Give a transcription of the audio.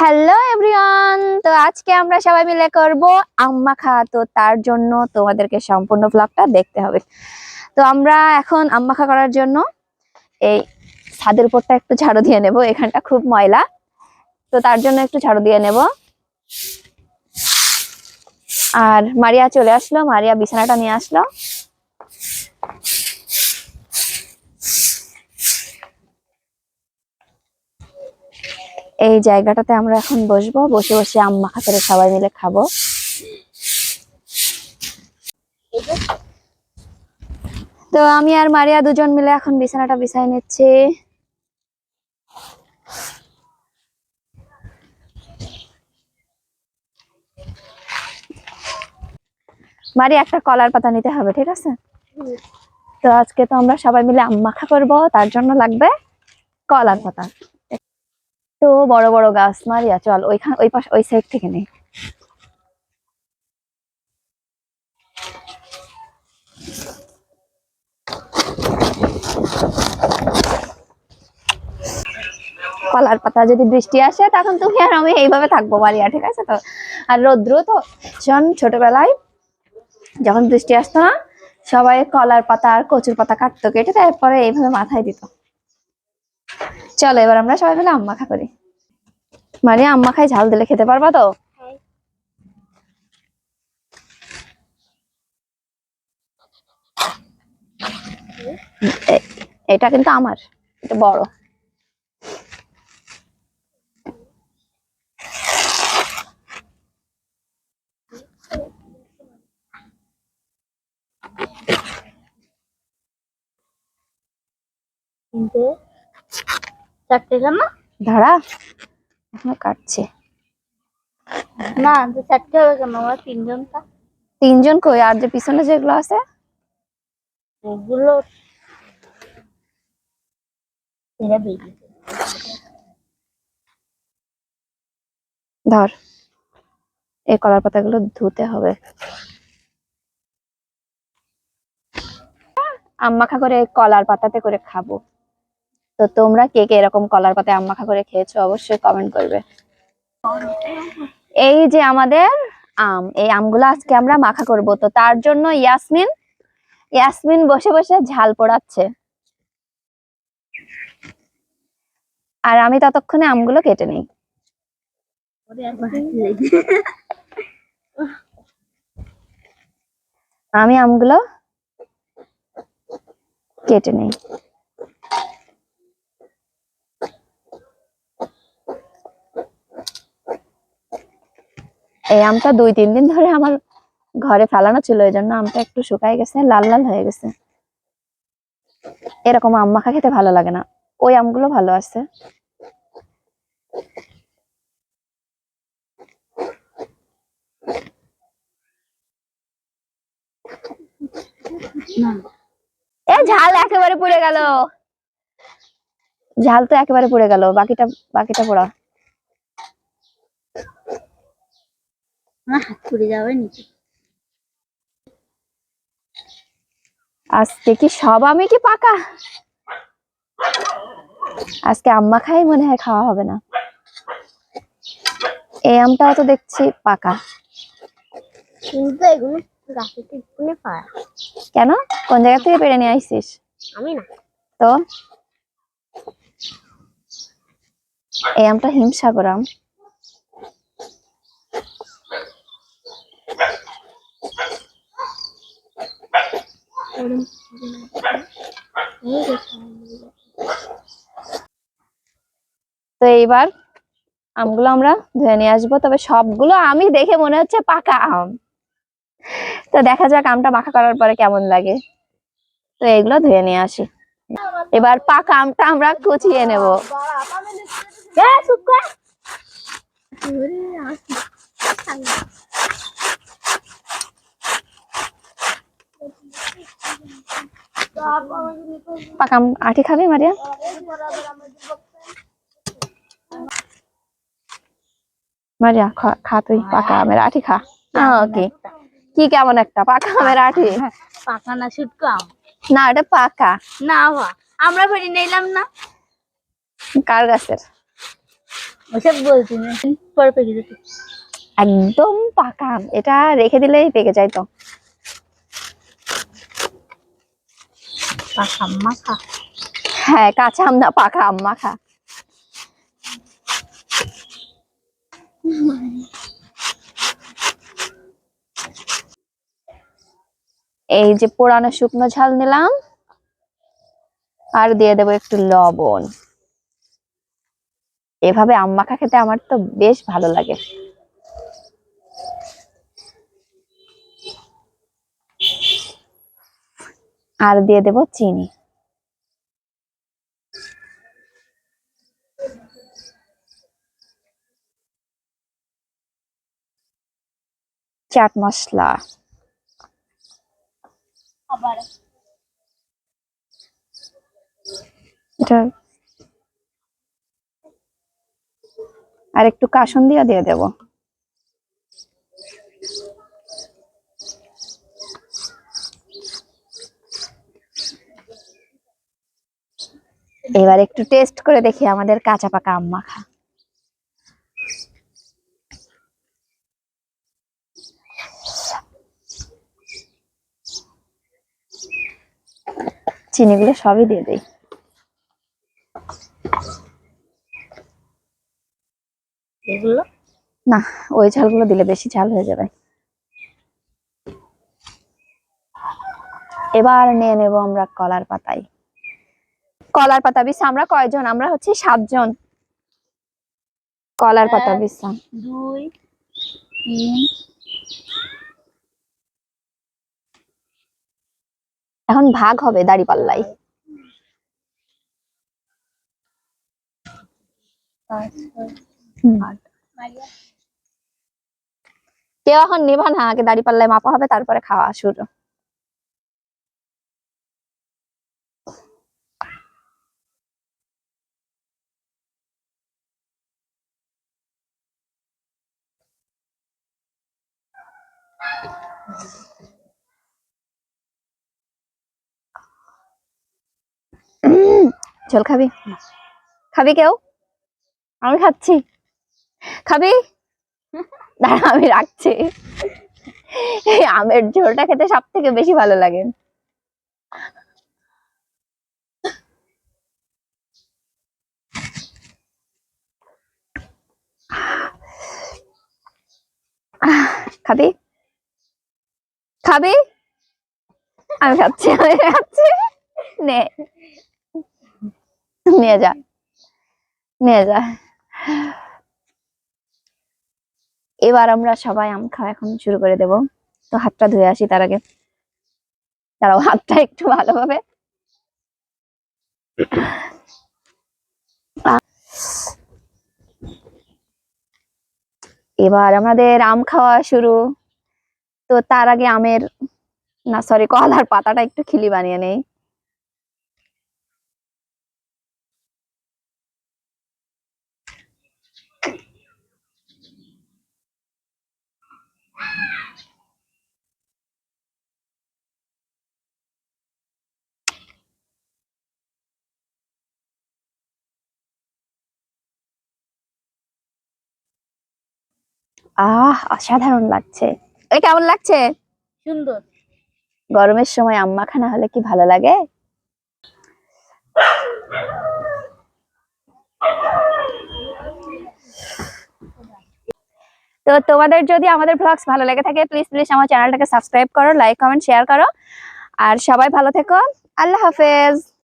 Hello everyone, তো আজকে আমরা সবাই মিলে করব আম মাখা। তো তার জন্য তোমাদেরকে সম্পূর্ণ ব্লগটা দেখতে হবে। তো আমরা এখন আম মাখা করার জন্য এই ছাদের উপরটা একটু ঝাড়ু দিয়ে নেব। এখানটা খুব ময়লা, তো তার জন্য একটু ঝাড়ু দিয়ে নেব। আর মারিয়া চলে আসলো, মারিয়া বিছানাটা নিয়ে আসলো। এই জায়গাটাতে আমরা এখন বসবো, বসে বসে আম মাখা করে সবাই মিলে খাবো। তো আমি আর মারিয়া দুজন মিলে এখন বিছানাটা বিছাই নিচ্ছি। মারি একটা কলার পাতা নিতে হবে, ঠিক আছে? তো আজকে তো আমরা সবাই মিলে আম মাখা করবো, তার জন্য লাগবে কলার পাতা। তো বড় বড় গাছ, মারিয়া চল ওইখান ওই পাশ ওই সাইড থেকে নেই। কলার পাতা যদি বৃষ্টি আসে তখন তুমি আর আমি এইভাবে থাকবো মারিয়া, ঠিক আছে? তো আর রৌদ্র তো ছোটবেলায় যখন বৃষ্টি আসতো না, সবাই কলার পাতা আর কচুর পাতা কাটতো, কেটে তারপরে এইভাবে মাথায় দিত। চলো এবার আমরা সবাই মিলে আম মাখা করি। মারিয়া আম মাখায় ঝাল দিলে খেতে পারবা তো? এটা কিন্তু আমার, এটা বড়। চারটে কেন? ধারা এখনো কাটছে না, চারটে হবে কেন? আমরা তিনজনটা। তিনজন কই? আর যে পিছনে যেগুলো আছে ওগুলো ছেড়ে বেরিয়েছে। ধর, এই কলার পাতাগুলো ধুতে হবে। আম মাখা করে কলার পাতাতে করে খাবো। তো তোমরা কে কে এরকম কলার পাতায় আম মাখা করে খেয়েছো অবশ্যই কমেন্ট করবে। এই যে আমাদের আম, এই আমগুলো আজকে আমরা মাখা করব। তো তার জন্য ইয়াসমিন ইয়াসমিন বসে বসে ঝাল পোড়াচ্ছে, আর আমি ততক্ষণে আমগুলো কেটে নিই। আমি আমগুলো কেটে নিই। এই আমটা 2-3 দিন ধরে আমার ঘরে ফেলানো ছিল, এই জন্য আমটা একটু শুকায় গেছে, লাল লাল হয়ে গেছে। এরকম আম মাখা খেতে ভালো লাগে না, ওই আমগুলো ভালো আছে। এ ঝাল একেবারে পুড়ে গেল, ঝাল তো একেবারে পুড়ে গেল, বাকিটা বাকিটা পোড়া। হাত পুড়ে যাবে নিচে। আজকে কি সব আমি কি পাকা? আজকে আম মাখাই মনে হয় খাওয়া হবে না। এই আমটাও তো দেখছি পাকা। কিন্তু এগুলো গাছে থেকে পায়। কেন? কোন জায়গা থেকে পেড়ে নিয়ে আইছিস? আমি না তো এই আমটা হিমসাগর আম। তো এইবার আমগুলো আমরা ধুয়ে নিয়ে আসবো, তবে সবগুলো আমি দেখে মনে হচ্ছে পাকা আম। তো দেখা যাক আমটা মাখা করার পরে কেমন লাগে। তো এগুলো ধুয়ে নিয়ে আসি। এবার পাকা আমটা আমরা কুচিয়ে নেব। পাকা আম আঠি খাবি মারিয়া? মারিয়া খা তুই পাকা আমের আঠি খা। ওকে, কি কেমন একটা পাকা আমের আঠি? পাকা না শুটকো আম? না, এটা পাকা। না আমরা ফেরি নিলাম না। কার গাছের? ওসব বলছি না, পরে পেকে যেত। একদম পাকা আম, এটা রেখে দিলেই পেকে যায় তো। পাকা মাখা। হ্যাঁ, কাঁচা আম না, পাকা আম মাখা। এই যে পোড়ানো শুকনো ঝাল নিলাম, আর দিয়ে দেবো একটু লবণ। এভাবে আম মাখা খেতে আমার তো বেশ ভালো লাগে। আর দিয়ে দেবো চিনি। চাট মশলা। আবার এটা আর একটু কাসুন দিয়ে দেবো। এবার একটু টেস্ট করে দেখি আমাদের কাঁচা পাকা আম মাখা। চিনিগুলো সবই দিয়ে দেই। এগুলো না, ওই ঝালগুলো দিলে বেশি ঝাল হয়ে যাবে। এবার নিয়ে নেব আমরা কলার পাতায়। কলার পাতা বিছা আমরা কয়জন? আমরা হচ্ছে 7 জন। কলার পাতা বিছা 2 3 এখন ভাগ হবে দাড়ি পাল্লাই। 5 8। কেউ এখন নেবা না, আগে দাড়ি পাল্লায় মাপা হবে, তারপরে খাওয়া শুরু। ঝোল খাবি? খাবি কেউ? আমি খাচ্ছি। খাবি? দাঁড়া আমি রাখছি। এই আমের ঝোলটা খেতে সব থেকে বেশি ভালো লাগে। খাবি? খাবি? আমি খাচ্ছি, আমি খাচ্ছি। নে, নিয়ে যা, নিয়ে যা। এবার আমরা সবাই আম খাওয়া এখন শুরু করে দেব। তো হাতটা ধুয়ে আসি তার আগে। দাঁড়াও, হাতটা একটু ভালোভাবে। এবার আমাদের আম খাওয়া শুরু। তো তার আগে আমের, না সরি, কলার পাতাটা একটু খিলি বানিয়ে নেই। অসাধারণ লাগছে। এই কেমন লাগছে? সুন্দর। গরমের সময় আম মাখা না হলে কি ভালো লাগে? তো তোমাদের যদি আমাদের ব্লগস ভালো লেগে থাকে, প্লিজ প্লিজ আমার চ্যানেলটাকে সাবস্ক্রাইব করো, লাইক কমেন্ট শেয়ার করো। আর সবাই ভালো থেকো। আল্লাহ হাফেজ।